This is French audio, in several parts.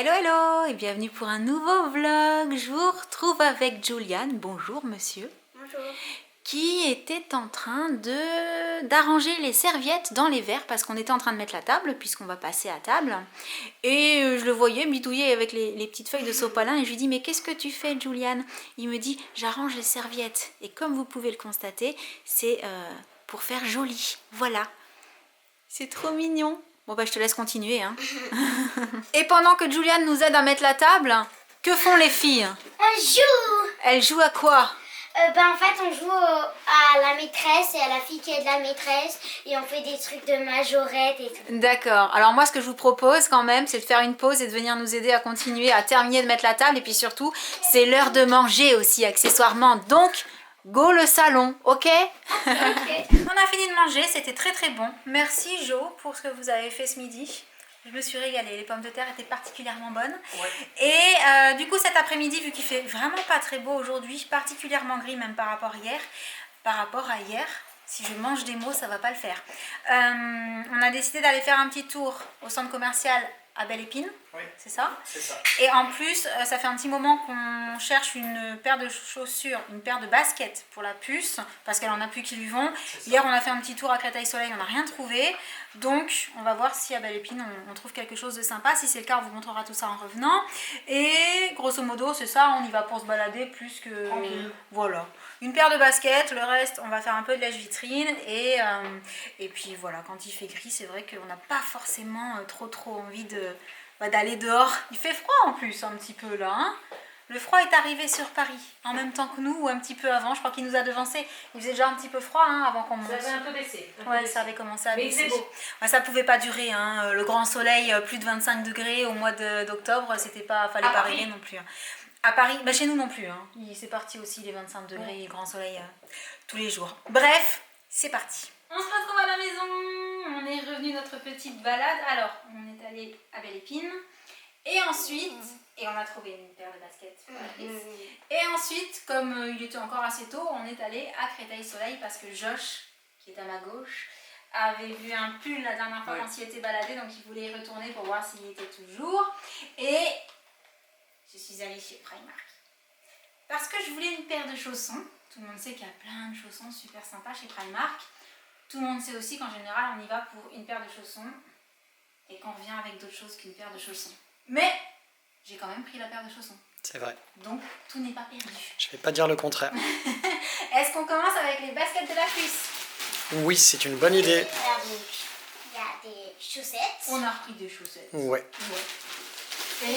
Hello hello et bienvenue pour un nouveau vlog. Je vous retrouve avec Juliane, bonjour monsieur. Bonjour. Qui était en train d'arranger les serviettes dans les verres parce qu'on était en train de mettre la table puisqu'on va passer à table. Et je le voyais bidouiller avec les petites feuilles de sopalin et je lui dis mais qu'est-ce que tu fais Juliane? Il me dit j'arrange les serviettes et comme vous pouvez le constater c'est pour faire joli, voilà. C'est trop mignon. Bon bah je te laisse continuer hein. Et pendant que Juliane nous aide à mettre la table, que font les filles? On joue. Elles jouent à quoi? En fait on joue à la maîtresse et à la fille qui est de la maîtresse et on fait des trucs de majorette et tout. D'accord, alors moi ce que je vous propose quand même c'est de faire une pause et de venir nous aider à continuer à terminer de mettre la table et puis surtout c'est l'heure de manger aussi accessoirement, donc go le salon, ok? On a fini de manger, c'était très très bon. Merci Jo pour ce que vous avez fait ce midi. Je me suis régalée, les pommes de terre étaient particulièrement bonnes. Ouais. Et du coup cet après-midi, vu qu'il fait vraiment pas très beau aujourd'hui, particulièrement gris même par rapport à hier, si je mange des mots ça va pas le faire. On a décidé d'aller faire un petit tour au centre commercial à Belle Épine, oui, c'est ça? C'est ça. Et en plus, ça fait un petit moment qu'on cherche une paire de chaussures, une paire de baskets pour la puce, parce qu'elle en a plus qui lui vont. Hier, on a fait un petit tour à Créteil-Soleil, on n'a rien trouvé. Donc, on va voir si à Belle Épine, on trouve quelque chose de sympa. Si c'est le cas, on vous montrera tout ça en revenant. Et grosso modo, c'est ça, on y va pour se balader plus que... Tranquille. Voilà. Une paire de baskets, le reste, on va faire un peu de lèche-vitrine. Et puis voilà, quand il fait gris, c'est vrai qu'on n'a pas forcément trop envie d'aller dehors. Il fait froid en plus un petit peu là. Hein, le froid est arrivé sur Paris en même temps que nous ou un petit peu avant. Je crois qu'il nous a devancé. Il faisait déjà un petit peu froid hein, avant qu'on monte. Ça avait un peu baissé. Ouais, ça avait commencé à baisser. Mais c'est beau. Ouais, ça pouvait pas durer. Hein. Le grand soleil, plus de 25 degrés au mois d'octobre, c'était pas, fallait pas rêver non plus. Hein. À Paris, bah chez nous non plus. Hein. C'est parti aussi les 25 degrés, grand soleil tous les jours. Bref, c'est parti. On se retrouve à la maison. On est revenu notre petite balade. Alors, on est allé à Belle Épine. Et ensuite, et on a trouvé une paire de baskets. Et ensuite, comme il était encore assez tôt, on est allé à Créteil-Soleil parce que Josh, qui est à ma gauche, avait vu un pull la dernière fois qu'on s'y était baladé, donc il voulait y retourner pour voir s'il y était toujours. Et je suis allée chez Primark. Parce que je voulais une paire de chaussons. Tout le monde sait qu'il y a plein de chaussons super sympas chez Primark. Tout le monde sait aussi qu'en général, on y va pour une paire de chaussons et qu'on revient avec d'autres choses qu'une paire de chaussons. Mais j'ai quand même pris la paire de chaussons. C'est vrai. Donc, tout n'est pas perdu. Je vais pas dire le contraire. Est-ce qu'on commence avec les baskets de la puce? Oui, c'est une bonne idée. Il y a des chaussettes. On a repris des chaussettes. Ouais. Et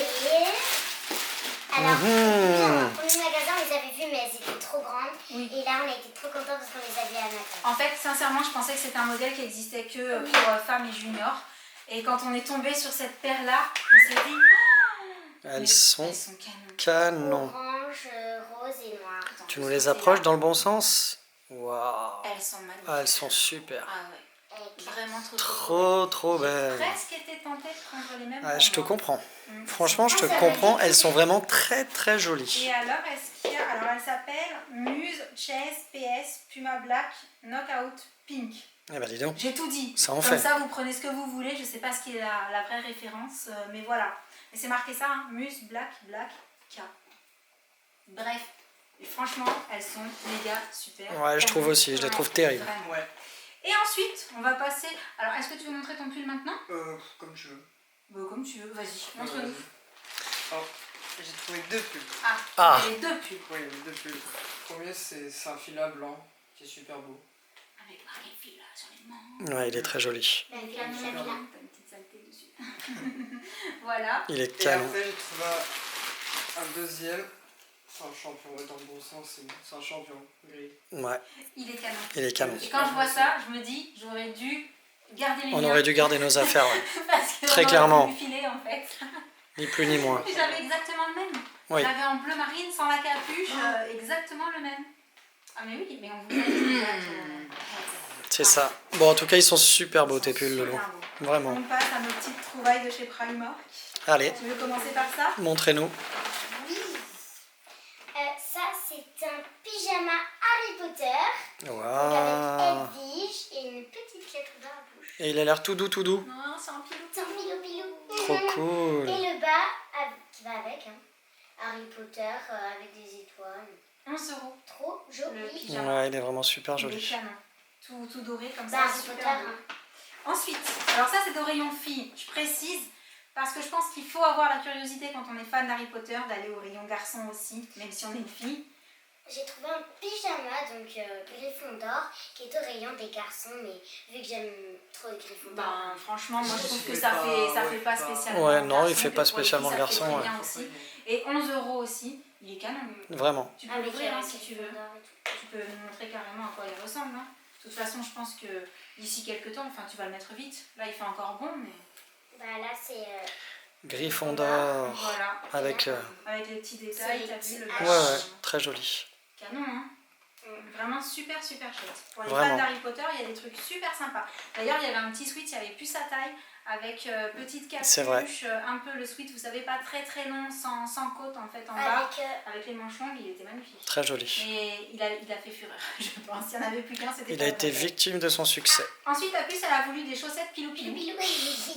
alors, au premier magasin, on les avait vues, mais elles étaient trop grandes. Oui. Et là, on a été trop contents parce qu'on les avait à notre. En fait, sincèrement, je pensais que c'était un modèle qui existait que pour femmes et juniors. Et quand on est tombé sur cette paire-là, on s'est dit... Elles sont canon. Orange, rose et noir. Attends, tu nous les approches dans le bon sens? Waouh. Elles sont magnifiques. Ah, elles sont super. Ah ouais. Vraiment trop belles. J'ai presque été tentée de prendre les mêmes. Ah, je te comprends. Franchement, je te comprends. Elles sont vraiment très jolies. Et alors, est-ce qu'il y a... Alors, elle s'appelle Muse Chase PS Puma Black Knockout Pink. Eh ben, dis donc. J'ai tout dit. Ça en Comme fait. ça, vous prenez ce que vous voulez. Je sais pas ce qui est la vraie référence, mais voilà. Et c'est marqué ça, hein, Muse Black K. Bref, et franchement, elles sont méga super. Ouais, je trouve aussi. Je les trouve terribles. Ouais. Et ensuite, on va passer... Alors, est-ce que tu veux montrer ton pull maintenant? Comme tu veux. Bah, comme tu veux, vas-y, montre-nous. Alors, j'ai trouvé deux pulls. Ah. Les deux pulls. Oui, les deux pulls. Le premier, c'est un fila blanc, qui est super beau. Avec marqué fila sur les manches. Ouais, il est très joli. T'as une petite saleté dessus. Voilà. Il est Et canon. après, j'ai trouvé un deuxième. C'est un champion, dans le bon sens, c'est un champion gris. Ouais. Il est canon. Il est canon. Et quand je vois ça, je me dis, j'aurais dû garder les miens. On aurait dû garder nos affaires, ouais. Parce que Très clairement. Pu filer, en fait. Ni plus ni moins. J'avais exactement le même. Oui. J'avais en bleu marine, sans la capuche, exactement le même. Ah mais oui, mais on vous a dit. C'est ça. Bon, en tout cas, ils sont super beaux, tes pulls, Lolo. Vraiment. On passe à nos petites trouvailles de chez Primark. Allez, Tu veux commencer par ça? montrez-nous. Oui. Ça, c'est un pyjama Harry Potter. Waouh. Avec Edwige et une petite lettre dans la bouche. Et il a l'air tout doux. Non, c'est un pilou. C'est un pilou. trop cool. Et le bas qui va avec, hein. Harry Potter avec des étoiles. 11 euros. Trop Le joli. pyjama. Ouais, il est vraiment super Il est joli. canon. Tout doré comme Bah, ça. Harry Super Potter, beau. hein. Ensuite, alors ça c'est au rayon filles, je précise, parce que je pense qu'il faut avoir la curiosité quand on est fan d'Harry Potter d'aller au rayon garçon aussi, même si on est une fille. J'ai trouvé un pyjama, donc Gryffondor, qui est au rayon des garçons, mais vu que j'aime trop les Gryffondor. Ben franchement, moi je trouve que fait ça pas- fait ouais, pas pas- spécialement Ouais, non, il garçon, fait que pas pour les spécialement filles, garçon, ça fait ouais. très bien aussi. Et 11 euros aussi, il est canon. Vraiment. Tu peux l'ouvrir hein, si tu veux. Gryffondor et tout. Tu peux nous montrer carrément à quoi il ressemble. Hein. De toute façon, je pense que d'ici quelques temps, enfin tu vas le mettre vite. Là il fait encore bon, mais Bah là c'est Gryffondor. voilà. Avec... Avec les petits détails, C'est t'as les vu petits le H. Ouais, ouais, très joli. canon, hein. Vraiment super super chouette. Pour les Vraiment. fans d'Harry Potter, il y a des trucs super sympas. D'ailleurs, il y avait un petit sweat, il n'y avait plus sa taille, avec petite C'est vrai. capuche, un peu le sweat, vous savez, pas très très long, sans côte en fait en bas, avec avec les manches longues, il était magnifique. Très joli. Mais il a fait fureur, je pense. S'il n'y en avait plus qu'un, c'était Il pas a la été peine. victime de son succès. Ensuite, la puce, elle a voulu des chaussettes pilou pilou. Pilou.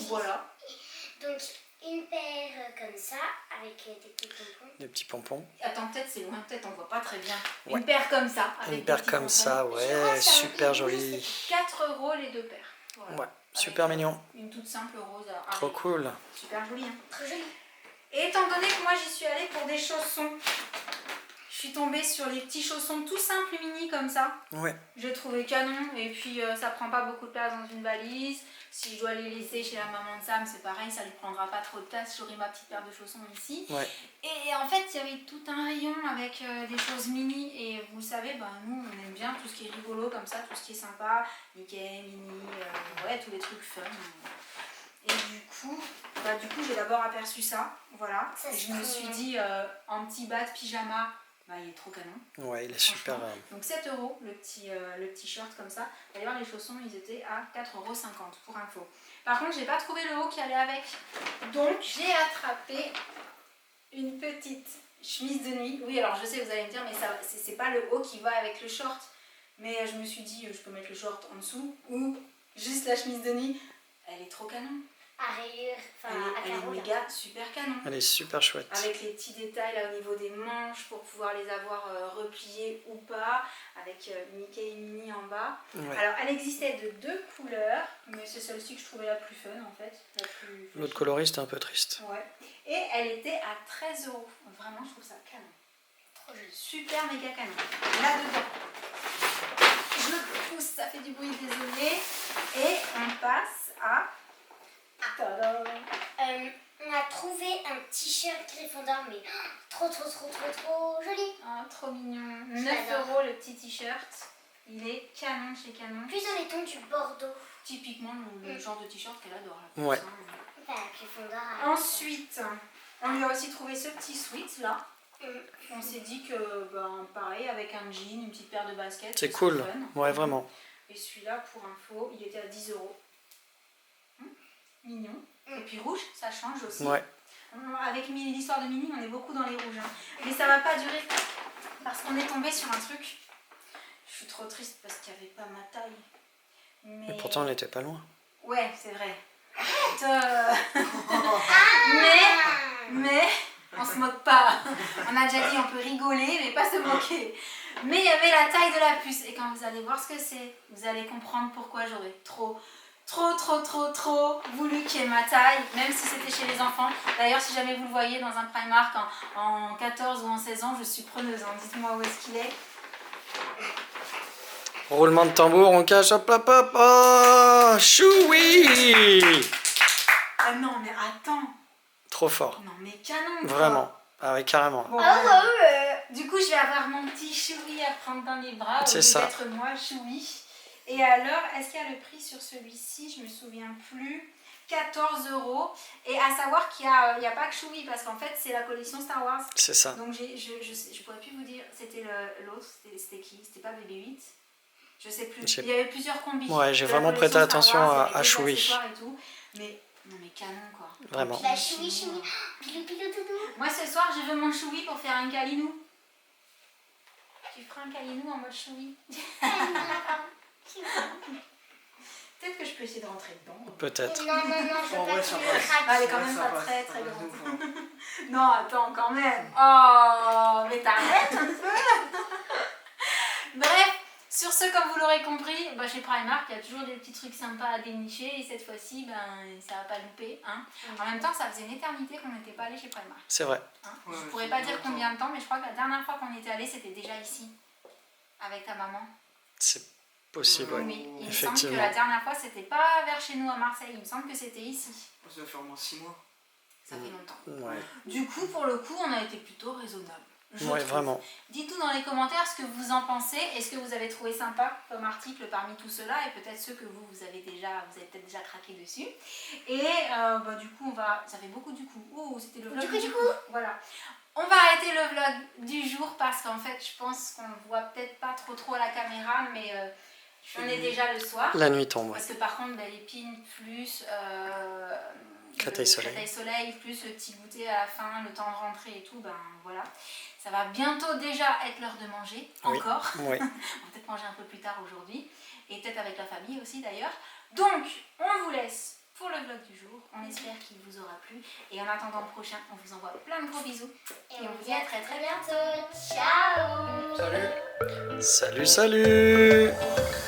Voilà. Donc une paire comme ça, avec des petits pompons. Des petits pompons. Attends, peut-être c'est loin, peut-être on voit pas très bien. Ouais. Une paire comme ça. Avec Une des paire petits comme pompons. ça, Je crois ouais, que c'est un super peu joli. 4 euros les deux paires. Voilà. Ouais, super Avec, mignon. Une toute simple rose. Trop cool. Super jolie. Hein. Trop joli. Et étant donné que moi j'y suis allée pour des chaussons, je suis tombée sur les petits chaussons tout simples mini comme ça. Ouais, J'ai trouvé canon et puis ça prend pas beaucoup de place dans une valise. Si je dois les laisser chez la maman de Sam, c'est pareil, ça lui prendra pas trop de place. J'aurai ma petite paire de chaussons ici. ouais. Et en fait, il y avait tout un rayon avec des choses mini. Et vous le savez, ben, nous, on aime bien tout ce qui est rigolo comme ça, tout ce qui est sympa. Mickey, Minnie, ouais, tous les trucs fun. Et du coup, j'ai d'abord aperçu ça. Voilà. Ça, Et c'est je me trop suis mignon. dit, en petit bas de pyjama, bah, il est trop canon. Ouais, il est super. Donc 7 euros le petit shirt comme ça. D'ailleurs, les chaussons, ils étaient à 4,50 € pour info. Par contre, j'ai pas trouvé le haut qui allait avec. Donc, j'ai attrapé une petite chemise de nuit. Oui, alors je sais, vous allez me dire, mais ça, c'est pas le haut qui va avec le short. Mais je me suis dit, je peux mettre le short en dessous ou juste la chemise de nuit. Elle est trop canon. À rayures, enfin Elle à est carreaux. là. méga super canon. Elle est super chouette. Avec les petits détails là au niveau des manches pour pouvoir les avoir repliés ou pas, avec Mickey et Minnie en bas. Ouais. Alors elle existait de 2 couleurs, mais c'est celle-ci que je trouvais la plus fun en fait. La plus L'autre coloris, c'était un peu triste. Ouais. Et elle était à 13 €. Vraiment, je trouve ça canon. Trop joli. Super méga canon. Là-dedans, je pousse, ça fait du bruit, désolé. Et on passe à... Tadam. On a trouvé un t-shirt Gryffondor, mais trop joli. Ah, trop mignon. Je 9 l'adore. € le petit t-shirt. Il est canon chez Canon. Plus dans les tons du Bordeaux. Typiquement le genre de t-shirt qu'elle adore. La Ouais. puce, hein. Bah, Gryffondor. Ensuite, on lui a aussi trouvé ce petit sweat là. Mm. On s'est dit que, ben, pareil, avec un jean, une petite paire de baskets. C'est ce cool. serait fun. Ouais, vraiment. Et celui-là, pour info, il était à 10 €. Mignon. Et puis rouge, ça change aussi. Ouais. Avec l'histoire de Minnie, on est beaucoup dans les rouges. Hein. Mais ça va pas durer parce qu'on est tombé sur un truc. Je suis trop triste parce qu'il n'y avait pas ma taille. Mais Et pourtant, on n'était pas loin. ouais, c'est vrai. Ah. Mais on se moque pas. On a déjà dit on peut rigoler mais pas se moquer. Mais il y avait la taille de la puce. Et quand vous allez voir ce que c'est, vous allez comprendre pourquoi j'aurais trop voulu qu'il y ait ma taille, même si c'était chez les enfants. D'ailleurs, si jamais vous le voyez dans un Primark en 14 ou en 16 ans, je suis preneuse. Hein. Dites-moi où est-ce qu'il est. Roulement de tambour, on cache, hop hop hop, oh, choui. Ah non, mais attends. Trop fort. Non, mais canon. quoi. Vraiment. Ah ouais, carrément. Bon, du coup, je vais avoir mon petit choui à prendre dans les bras au C'est lieu ça. d'être moi, choui. Et alors, est-ce qu'il y a le prix sur celui-ci? Je me souviens plus. 14 €. Et à savoir qu'il n'y a pas que Choui, parce qu'en fait, c'est la collection Star Wars. C'est ça. Donc, je pourrais plus vous dire, c'était l'autre, c'était qui? C'était pas BB-8? Je sais plus. J'ai- Il y avait plusieurs combis. Ouais, j'ai de la vraiment collection prêté Star attention Wars, à il y avait des Choui. accessoires et tout. Mais, non, mais canon, quoi. Vraiment. Bah, choui. Pilou doudou. Moi, ce soir, je veux mon Choui pour faire un câlinou. Tu feras un câlinou en mode Choui. Peut-être que je peux essayer de rentrer dedans. Peut-être. Non, je veux En pas vrai, que tu ça me passe. craques. Ah, elle est quand Ouais, même ça pas passe. très très Vas-y, grande. voilà. Non, attends, quand même. Oh, mais t'arrêtes un peu. Bref, sur ce, comme vous l'aurez compris, bah, chez Primark, il y a toujours des petits trucs sympas à dénicher. Et cette fois-ci, ben, ça va pas louper. Hein. En même temps, ça faisait une éternité qu'on n'était pas allé chez Primark. C'est vrai. Hein. Ouais, Je pourrais c'est pas dire longtemps. combien de temps, mais je crois que la dernière fois qu'on était allé, c'était déjà ici. Avec ta maman. C'est possible, ouais. Oui, il me semble que Effectivement. la dernière fois, c'était pas vers chez nous à Marseille. Il me semble que c'était ici. Ça va faire au moins 6 mois. Ça fait longtemps. Ouais, Du coup, pour le coup, on a été plutôt raisonnable. je ouais trouve. vraiment. Dites-nous dans les commentaires ce que vous en pensez. Est-ce que vous avez trouvé sympa comme article parmi tout cela et peut-être ceux que vous avez peut-être déjà craqué dessus. Et bah, du coup, ça fait beaucoup du coup. Oh, c'était le vlog Du coup. Voilà. On va arrêter le vlog du jour parce qu'en fait, je pense qu'on ne voit peut-être pas trop à la caméra, mais on est déjà le soir. La nuit tombe, ouais. Parce que par contre, l'épine plus Créteil Soleil. Créteil Soleil, plus le petit goûter à la fin, le temps de rentrer et tout, ben voilà. Ça va bientôt déjà être l'heure de manger, Oui. encore. Oui. On va peut-être manger un peu plus tard aujourd'hui, et peut-être avec la famille aussi d'ailleurs. Donc, on vous laisse pour le vlog du jour. On espère qu'il vous aura plu. Et en attendant le prochain, on vous envoie plein de gros bisous. Et on vous dit à très bientôt. Ciao. Salut. Salut, salut!